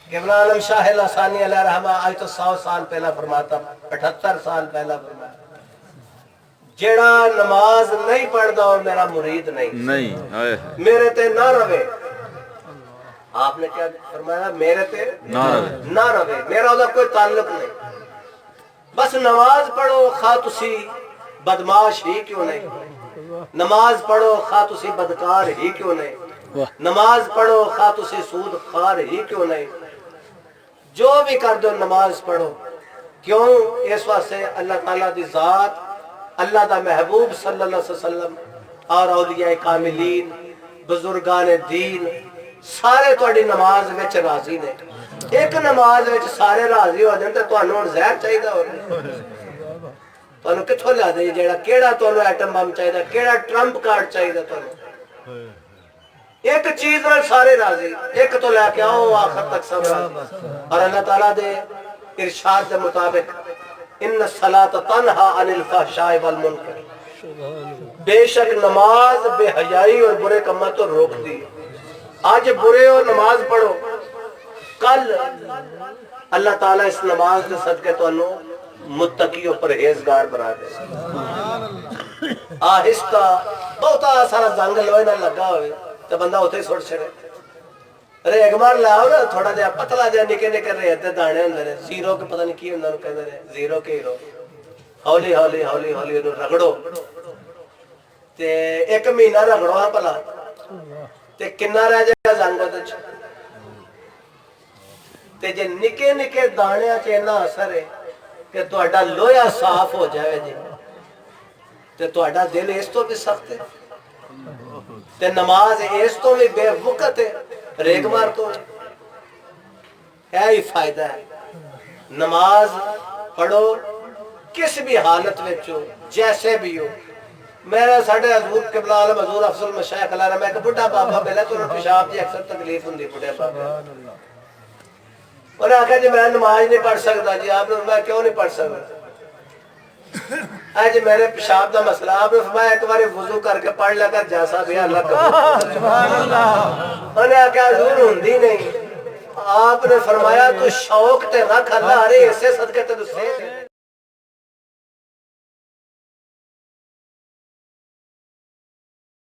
قبلہ عالم شاہ لسانی علیہ رحمہ آج تو 100 سال پہلا فرماتا 78 سال پہلا فرماتا جیڑا نماز نہیں پڑھدا اور میرا مرید نہیں میرے تے نہ روے آپ نے کیا فرمایا میرے تے نہ روے میرا ادھر کوئی تعلق نہیں بس نماز پڑھو خواہ تسی بدماش ہی کیوں نہیں نماز پڑھو خواہ تسی بدکار ہی کیوں نہیں نماز پڑھو خواہ تسی سود خار ہی کیوں نہیں جو بھی کر دو نماز پڑھو کیوں اس واسطے اللہ تعالیٰ دی ذات اللہ دا محبوب صلی اللہ علیہ وسلم اور اولیاء کاملین بزرگان دین سارے تہاڈی نماز وچ راضی نے ایک نماز وچ سارے راضی ہو جان تے تانوں ہن زہر چاہیدا ہو تانوں کتھوں لیا دے جیڑا کیڑا تانوں ایٹم بم چاہیدا کیڑا ٹرمپ کارڈ چاہیدا تانوں ایک چیز نال سارے راضی ایک تو لے کے آؤ آخر تک سب راضی اور اللہ تعالیٰ دے ارشاد دے مطابق ان الصلاۃ تنہا عن الفحشاء والمنکر بے شک نماز بے حیائی اور برے کاموں تو روکتی آج برے ہو نماز پڑھو کل اللہ تعالیٰ اس نماز کے صدقے تانوں متقی و پرہیزگار بنا دے آہستہ بہتا سارا زنگ لوئے نہ لگا ہوئے تو بندہ ہوتے ہی سوڑ چھڑے ریگ مار لاؤ نا تھوڑا جہا پتلا جہا نکے نکے ریتے دانے ہوں نے زیرو کے پتہ نہیں کی ہوں کہتے ہیں زیرو کے ہیرو ہولی ہولی ہولی ہولی رگڑو تے ایک مہینہ رگڑو ہاں پلا تے کنہ رہ جائے گا زنگ ہوتے تے جے نکے نکے دانے چینا اثر ہے کہ تہاڈا لویا صاف ہو جائے جی تے تہاڈا دل اس تو بھی سخت ہے تے نماز اس تو بھی بے وقت ہے ریگ مار تو ہے ہی فائدہ ہے نماز پڑھو کس بھی حالت میں ہو جیسے بھی ہو میرا ساڑھے حضور قبلہ عالم حضور افضل مشایخ اللہ رحمہ ایک بڑھا بابا ملے تو انہوں پیشاب جی اکثر تکلیف ہوں دی بڑھے بابا انہیں آکھا جی میں نماز نہیں پڑھ سکتا جی آپ نے فرمایا کیوں نہیں پڑھ سکتا جی میرے پیشاب دا مسئلہ آپ نے فرمایا ایک باری وضو کر کے پڑھ لے کر جیسا بھی اللہ قبول انہیں آکھا حضور ہوندی نہیں آپ نے فرمایا تو شوق تے رکھ اللہ ارے اسے صدقے تے دوسرے